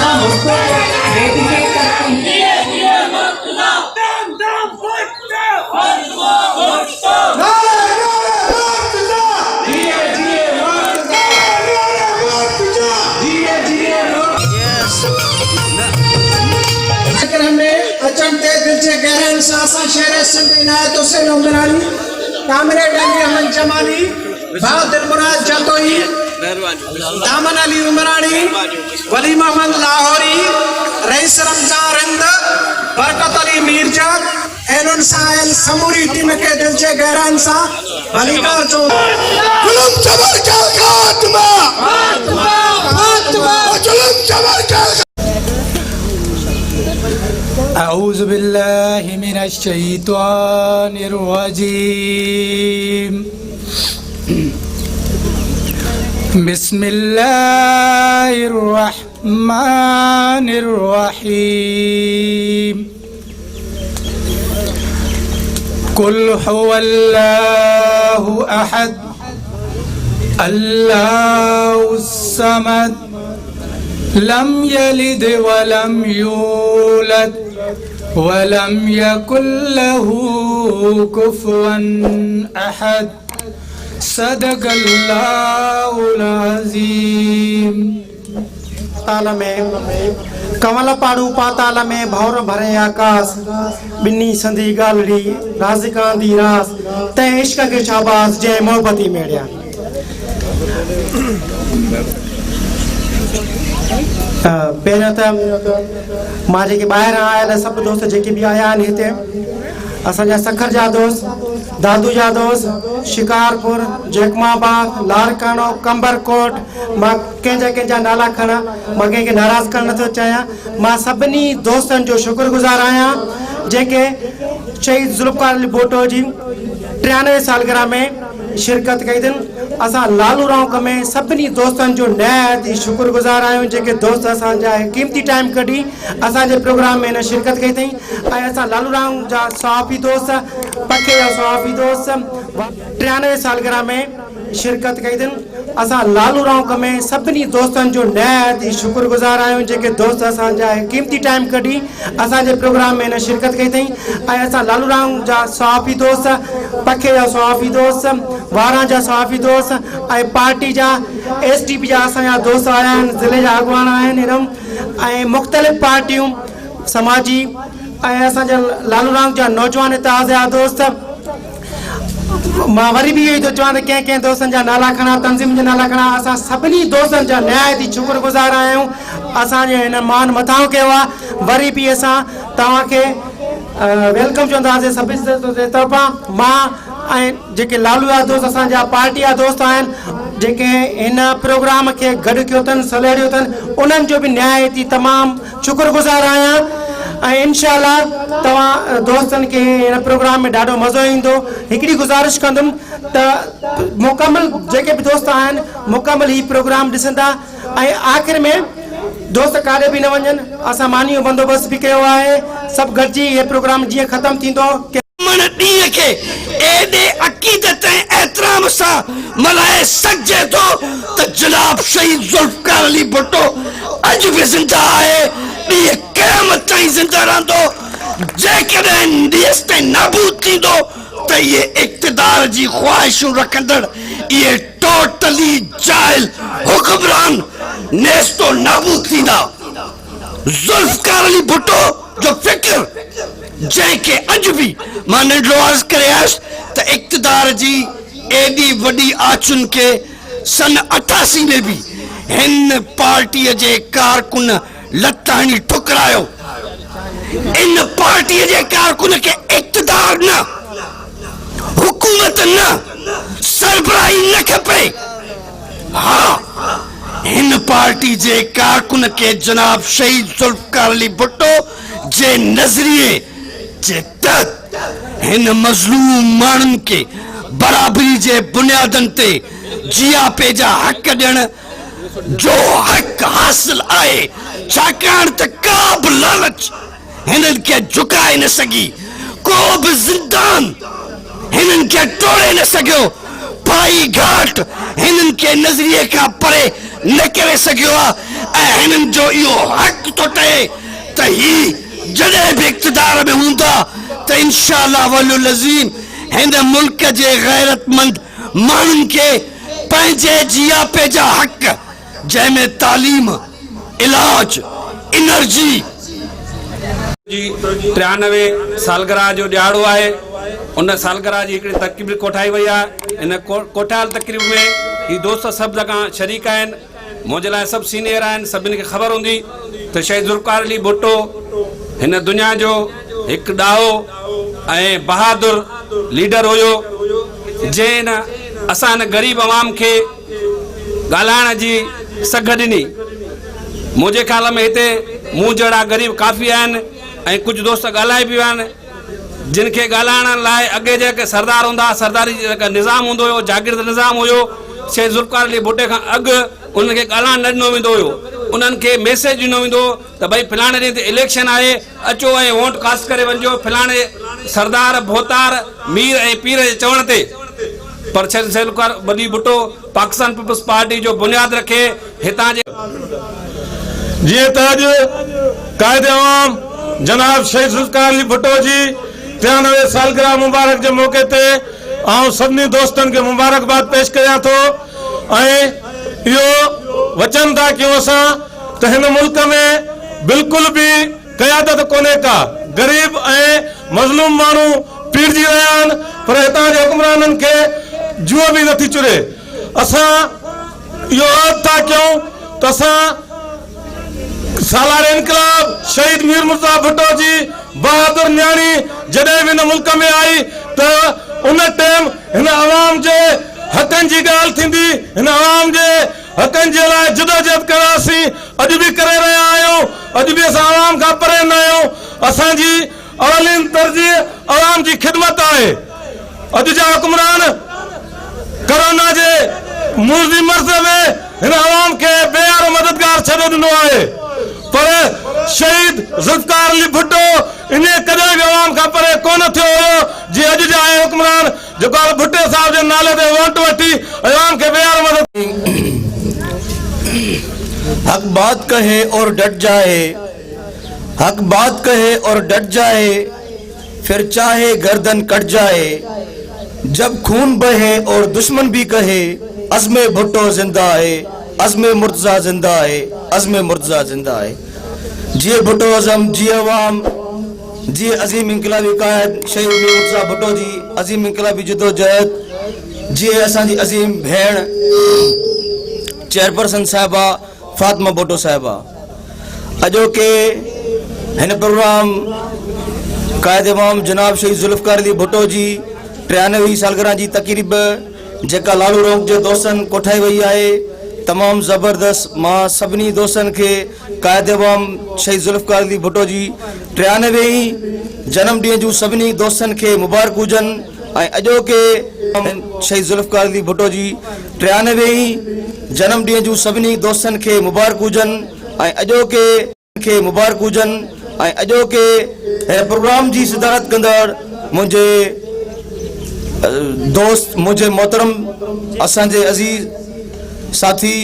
हम उसको डेडिकेट करते हैं। अचंते दिल से गहराई से आसा शेर सिंध इनायत हुसैन उमरानी कामरेड अली अहमद जमाली बहादुर मुराद जतोई दामन अली उमरानी वली मोहम्मद लाहौरी रईस रमजान रिंद बरकत अली मीरजा एनुन साइल समूरी टीम के दिल से गहराई से भलीकार जो जुल्म जबर का खात्मा जुल्म जबर का أعوذ بالله من الشيطان الرجيم بسم الله الرحمن الرحيم قل هو الله أحد الله الصمد لم يلد ولم يولد ولم يكن له كفوا أحد صدق الله العظيم ताल में कमल पाड़ू पाताल में भौर भरे आकाश बिन्नी संधी गालड़ी राजिकांदी रास ते इश्क के शाबाश जय मोहब्बती मेड़िया पहिरियों त मां जेके ॿाहिरां आयल सभु दोस्त जेके बि आया आहिनि हिते असांजा सखर जा दोस्त दादू जा दोस्त शिकारपुर जैकमाबाग लारकानो कंबरकोट मां कंहिंजा नाला खणा मां कंहिंखे नाराज़ करणु नथो चाहियां मां सभिनी दोस्तनि जो शुक्रगुज़ार आहियां जेके शहीद ज़ुल्फ़िकार अली भुट्टो जी 93 सालगिरह में शिरकत कई अथनि असां लालू राउक में सभिनी दोस्तनि जो नहायत ई शुक्रगुज़ार आहियूं जेके दोस्त असांजा क़ीमती टाइम कढी असांजे प्रोग्राम में हिन शिरकत कई अथई ऐं असां लालू राउक जा सहाफ़ी दोस्त पखे जा सहाफ़ी दोस्त 93 सालगिरह में शिरकत कई अथनि असां लालू राउक में सभिनी दोस्तनि जो नहायत ई शुक्रगुज़ार आहियूं जेके दोस्त असांजा क़ीमती टाइम कढी असांजे प्रोग्राम में हिन शिरकत कई अथई ऐं असां लालू राउक जा सहाफ़ी दोस्त पखे जा सहाफ़ी दोस्त वारा जा सहाफ़ी दोस्त ऐं पार्टी जा SDP जा असांजा दोस्त आया आहिनि ज़िले जा अॻुवान आहिनि हिनम ऐं मुख़्तलिफ़ पार्टियूं समाजी ऐं असांजा लालू राउक जा नौजवान इतिहास जा दोस्त मां वरी बि इहो ई थो चवां त कंहिं दोस्तनि जा नाला खणा तंज़ीम जा नाला खणा असां सभिनी दोस्तनि जा नहायत ई शुक्रगुज़ार आहियूं असांजे हिन मान मथां कयो आहे वरी बि असां तव्हांखे वेलकम चवंदासीं सभिनी जे तरफ़ां मां ऐं जेके लालू जा दोस्त असांजा पार्टी जा दोस्त आहिनि जेके हिन प्रोग्राम खे गॾु कयो अथनि सलहरियो अथनि उन्हनि जो बि नहायत ई तमामु शुक्रगुज़ार आहियां ऐं इंशाअल्लाह तव्हां दोस्तनि खे हिन प्रोग्राम में ॾाढो मज़ो ईंदो हिकिड़ी गुज़ारिश कंदुमि त मुकमल जेके बि दोस्त आहिनि मुकमल ही प्रोग्राम ॾिसंदा ऐं आख़िर में दोस्त काॾे बि न वञनि असां मानी जो बंदोबस्तु बि कयो आहे सभु गॾिजी इहो प्रोग्राम जीअं ख़तमु थींदो ॾींहं खे एॾे अक़ीदत ऐं एतिराम सां मल्हाए सघिजे थो त जनाब शहीद ज़ुल्फ़िकार अली भुट्टो अॼु बि ज़िंदा आहे ॾींहुं क़यामत ताईं ज़िंदा रहंदो जेकॾहिं ॾींहं ताईं नाबूद थींदो त इहे इक़्तिदार जी ख़्वाहिशूं रखंदड़ इहे टोटली जाइल हुक्मरान नेस्तो नाबूद थींदा ज़ुल्फ़िकार अली भुट्टो जो फिक्र जंहिंखे अॼु बि मां नंढड़ो अर्ज़ु करे आयुसि त इक़्तिदार जी एॾी वॾी आचुनि खे सन 88 में बि हिन पार्टीअ जे कारकुन लत हणी ठुकरायो इन पार्टीअ जे कारकुन खे इक़्तिदार न हुकूमत न सरबराही न खपे हा हिन पार्टी जे कारकुन खे जनाब शहीद ज़ुल्फ़िकार अली भुट्टो जे नज़रिए जे तहत हिन मज़लूम माण्हुनि खे बराबरी जे बुनियादनि ते जिया पे जा हक़ ॾियण जो हक़ हासिल आहे छाकाणि त का बि लालच हिननि खे झुकाए न सघी को बि ज़िंदान हिननि खे टोड़े न सघियो सफ़ाई घाट हिननि खे नज़रिए खां परे न करे सघियो आहे ऐं हिननि जो इहो हक़ थो ठहे त ही जॾहिं बि इक़्तिदार में हूंदा त इंशाअल्लाह वलियुल अज़ीम हिन मुल्क जे गैरतमंद माण्हुनि खे पंहिंजे जियापे जा हक़ जंहिंमें तालीम इलाज एनर्जी जी 93 सालगिरह जो ॾियारो आहे उन सालगिरह जी हिकिड़ी तक़रीब कोठाई वई आहे इन कोठायल तक़रीब में ही दोस्त सभु लॻा शरीक आहिनि मुंहिंजे लाइ सभु सीनियर आहिनि सभिनी खे ख़बर हूंदी त शहीद ज़ुल्फ़िकार अली भुट्टो हिन दुनिया जो हिकु ॾाहो ऐं बहादुर लीडर हुयो जंहिं न असां हिन ग़रीब अवाम खे ॻाल्हाइण जी सघ ॾिनी मुंहिंजे ख़्याल में हिते मूं जहिड़ा ग़रीब काफ़ी आहिनि ऐं कुझु दोस्त ॻाल्हाए बि विया आहिनि जिन खे ॻाल्हाइण लाइ अॻे जेके सरदार हूंदा सरदारी जेका निज़ाम हूंदो हुयो जागीरद निज़ाम हुयो शहीद ज़ुल्फ़िकार अली भुट्टे खां अॻु उनखे ॻाल्हाइण न ॾिनो वेंदो हुयो उन्हनि खे मैसेज ॾिनो वेंदो त भई फलाणे ॾींहं ते इलेक्शन आहे अचो ऐं वोट कास्ट करे वञिजो फलाणे सरदार भोतार मीर ऐं पीर जे चवण ते पर शहीद ज़ुल्फ़िकार अली भुट्टो पाकिस्तान पीपल्स पार्टी जो बुनियाद रखे हितां जे जीअं त अॼु क़ाइद अवाम जनाब शहीद ज़ुल्फ़िकार अली भुट्टो जी 93 सालगिरह मुबारक जे मौक़े ते आउं सभिनी दोस्तनि खे मुबारकबाद पेश कयां थो ऐं इहो वचन था कयूं असां त हिन मुल्क में बिल्कुल भी क़यादत कोन्हे का गरीब ऐं मज़लूम माण्हू पीड़िजी रहिया आहिनि पर हितां जे हुक्मराननि खे जुओ बि नथी चुरे असां इहो अर्ज़ था कयूं त असां सालार इनकलाब शहीद मीर मुर्तज़ा भुट्टो जी बहादुर न्याणी जॾहिं बि हिन मुल्क में आई त उन टाइम हिन अवाम जे हक़नि जी ॻाल्हि थींदी हिन अवाम जे हक़नि जे लाइ जदोजहद करासीं अॼु बि करे रहिया आहियूं अॼु बि असां अवाम खां परे न आहियूं असांजी अवलीन तरजीह अवाम जी ख़िदमत आहे अॼु जा हुक्मरान कोरोना जे मुज़ी मर्ज़ में हिन अवाम खे बेयारो मददगार छॾे ॾिनो आहे पर शहीद ज़ुल्फ़िकार अली भुट्टो इन कॾहिं बि अवाम खां परे कोन थियो हुयो जीअं अॼु जा आहे हुक्मरान जेको भुट्टे साहब जे नाले ते वोट वठी अवाम खे बेयारो मदद हक बात कहे और डट जाए हक बात कहे और डट जाए फिर चाहे गर्दन कट जाए जब खून बहे और दुश्मन भी कहे अज़्मे भुट्टो जिंदा है अज़्मे मुर्तज़ा जिंदा है अज़्मे मुर्तज़ा जिंदा है जिए भुट्टो अज़म जी अवाम जी अजीम इनकलाबी कायद शहीद मुर्तज़ा भुट्टो जी अजीम इनकलाबी जदोजहद जी असांजी अजीम भेण चेयरपर्सन साहिबा फातिमा भुट्टो साहिबा अॼोके हिन प्रोग्राम कायद इमाम जनाब शहीद ज़ुल्फ़िकार अली भुट्टो जी 93 सालगिरह जी तक़रीब जेका लालू रोक जे दोस्तनि कोठाई वई आहे तमामु ज़बरदस्त मां सभिनी दोस्तनि खे कायद इमाम शहीद ज़ुल्फ़िकार अली भुट्टो जी 93 जनम ॾींहं जूं सभिनी दोस्तनि खे मुबारक हुजनि ऐं अॼोके शहीद ज़ुल्फ़िकार अली भुट्टो जी 93 जनम ॾींहं जूं सभिनी दोस्तनि खे मुबारक हुजनि ऐं अॼोके खे मुबारक हुजनि ऐं अॼोके हिन प्रोग्राम जी सदारत कंदड़ मुंहिंजे दोस्त मुझे मोहतरम असांजे अज़ीज़ साथी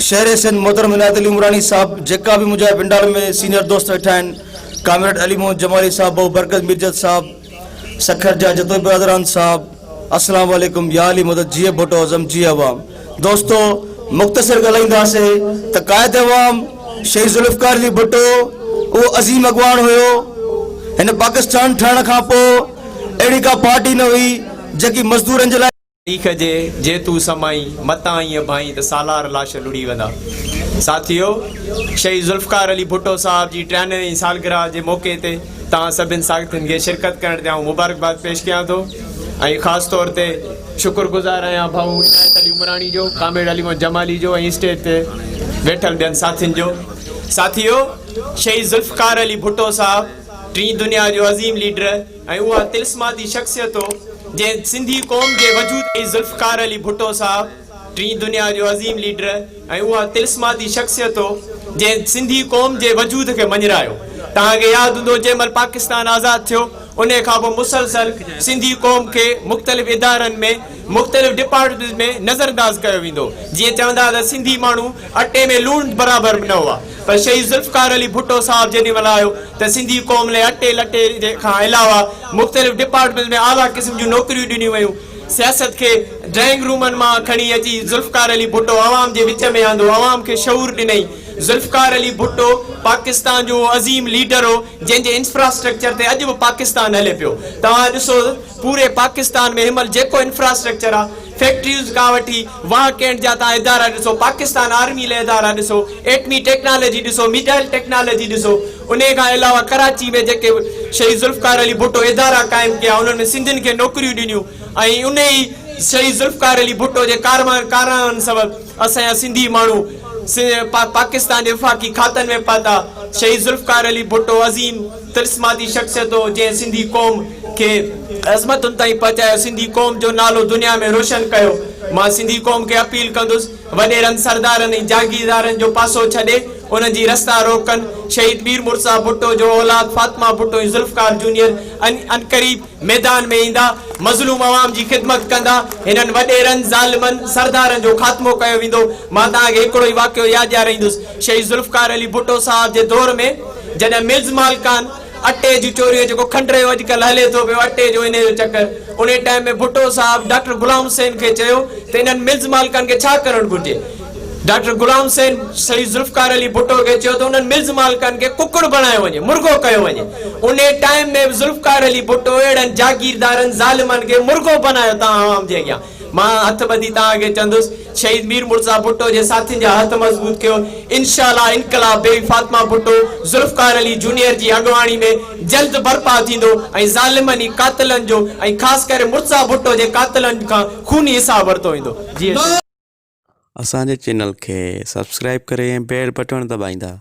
शहर सिंध मोहतरम इनायत अली उमरानी साहब जेका भी मुझे पिंडाल में सीनियर दोस्त वेठा आहिनि कामरेड अली मोहम्मद जमाली साहब बहु बरकत मिर्जत साहब सखर जा जतो बरदरान साहब अस्सलाम वालेकुम या अली मदद जी भुट्टो अज़म जी अवाम दोस्तों मुख्तसर ॻाल्हाईंदासीं त कायद अवाम शहीद ज़ुल्फ़िकार अली भुट्टो वो अज़ीम अॻवान हुयो हिन पाकिस्तान ठहण खां पोइ अहिड़ी का पार्टी न हुई जेकी मज़दूरनि जे लाइ तारीख़ जे जे तू समाई मता ईअं भाई त सालार लाश लुड़ी वेंदा साथियो शहीद ज़ुल्फ़िकार अली भुट्टो साहब जी 93 सालगिरह जे मौक़े ते तव्हां सभिनि साथियुनि खे शिरकत करण ते मुबारकबाद पेश कयां थो ऐं ख़ासि तौर ते शुक्रगुज़ार आहियां भाऊ इनायत अली उमरानी जो कामिर अली मोहम्मद जमाली जो ऐं स्टेज ते वेठल ॿियनि साथियुनि जो साथियो शहीद ज़ुल्फ़िकार अली भुट्टो साहब टी दुनिया जो अज़ीम लीडर ऐं उहा तिल्स्माती शख़्सियत हो जंहिं सिंधी क़ौम जे वजूद ज़ुल्फ़िकार अली भुट्टो साहब टी दुनिया जो अज़ीम लीडर ऐं उहा तिल्स्माती शख़्सियत हो जंहिं सिंधी क़ौम जे वजूद खे मञरायो तव्हांखे यादि हूंदो जंहिंमहिल पाकिस्तान आज़ादु थियो उन खां पोइ मुसलसल सिंधी क़ौम खे मुख़्तलिफ़ इदारनि में मुख़्तलिफ़ डिपार्टमेंट में नज़रअंदाज कयो वेंदो जीअं चवंदा त सिंधी माण्हू अटे में लूण बराबरि न हुआ पर शहीद ज़ुल्फ़कार अली भुट्टो साहब जेॾी महिल आयो त सिंधी क़ौम लाइ अटे लटे जे खां अलावा मुख़्तलिफ़ डिपार्टमेंट में आला क़िस्म जूं नौकरियूं ॾिनियूं वयूं सियासत के ड्राइंग रूमनि मां खणी अची ज़ुल्फ़कार अली भुट्टो आवाम जे विच में आंदो आवाम खे शऊर ॾिनई ज़ुल्फ़कार अली भुट्टो पाकिस्तान जो अज़ीम लीडर हो जंहिंजे इंफ्रास्ट्रक्चर ते अॼु बि पाकिस्तान हले पियो तव्हां ॾिसो पूरे पाकिस्तान में हिनमहिल जेको इंफ्रास्ट्रक्चर आहे फैक्ट्रीज़ खां वठी वाह कैंट जा तव्हां इदारा ॾिसो पाकिस्तान आर्मी लाइ इदारा ॾिसो एटमी टेक्नोलॉजी ॾिसो मिसाइल टेक्नोलॉजी ॾिसो उन खां अलावा कराची में जेके शहीद ज़ुल्फ़कार अली भुट्टो इदारा क़ाइमु कया उन्हनि में सिंधियुनि खे नौकरियूं ॾिनियूं ऐं उन ई शहीद ज़ुल्फ़कार अली भुट्टो जे कारनामनि सबबु असांजा सिंधी माण्हू पाकिस्तान जे वफ़ाक़ी खातनि में पहुता शहीद ज़ुल्फ़कार अली भुट्टो अज़ीम तिरिस्माती शख़्सियत हो जंहिं सिंधी क़ौम खे अज़मतुनि ताईं पहुचायो सिंधी क़ौम जो नालो दुनिया में रोशन कयो मां सिंधी क़ौम खे अपील कंदुसि वॾेरनि सरदारनि ऐं जागीरदारनि जो पासो छॾे उन्हनि जी रस्ता रोकनि शहीद मीर मुर्सा भुट्टो जो औलाद फातिमा भुट्टो ऐं ज़ुल्फ़कार जूनियर अनक़रीब मैदान में ईंदा मज़लूम अवाम जी ख़िदमत कंदा हिननि वॾेरनि ज़ालिमनि सरदारनि जो ख़ात्मो कयो वेंदो मां तव्हांखे हिकिड़ो ई वाक़ियो यादि ॾियाराईंदुसि शहीद ज़ुल्फ़कार अली भुट्टो साहब जे दौर में जॾहिं मिल्ज़ मालिकान अटे जी चोरी जेको खंडरे जो अॼुकल्ह हले थो पियो अटे जो इन जो चकर उन टाइम में भुट्टो साहब डॉक्टर गुलाम हुसैन खे चयो त इन्हनि मिल्ज़ मालिकनि खे छा करणु घुरिजे डॉक्टर गुलाम हुसैन शहीद ज़ुल्फ़कार अली भुट्टो खे चयो त उन्हनि मिल्ज़ मालिकनि खे कुकड़ बणायो वञे मुर्गो कयो वञे उन टाइम में ज़ुल्फ़कार अली भुट्टो अहिड़नि जागीरदारनि ज़ालिमनि खे मुर्गो बनायो तव्हां आवाम जे अॻियां मां हथ ॿधी तव्हांखे चवंदुसि शहीद मीर मुर्सा भुट्टो जे साथियुनि जा हथ मज़बूत कयो इंशाअल्लाह इनकलाब बेबी फातिमा भुट्टो ज़ुल्फ़कार अली जूनियर जी अॻुवाणी में जल्द बर्पा थींदो ऐं ज़ालिमनि कातिलनि जो ऐं ख़ासि करे मुर्सा भुट्टो जे कातिलनि खां खूनी हिसाब वरितो वेंदो जी असांजे चैनल खे सब्सक्राइब करे बेल बटन दबाईंदा।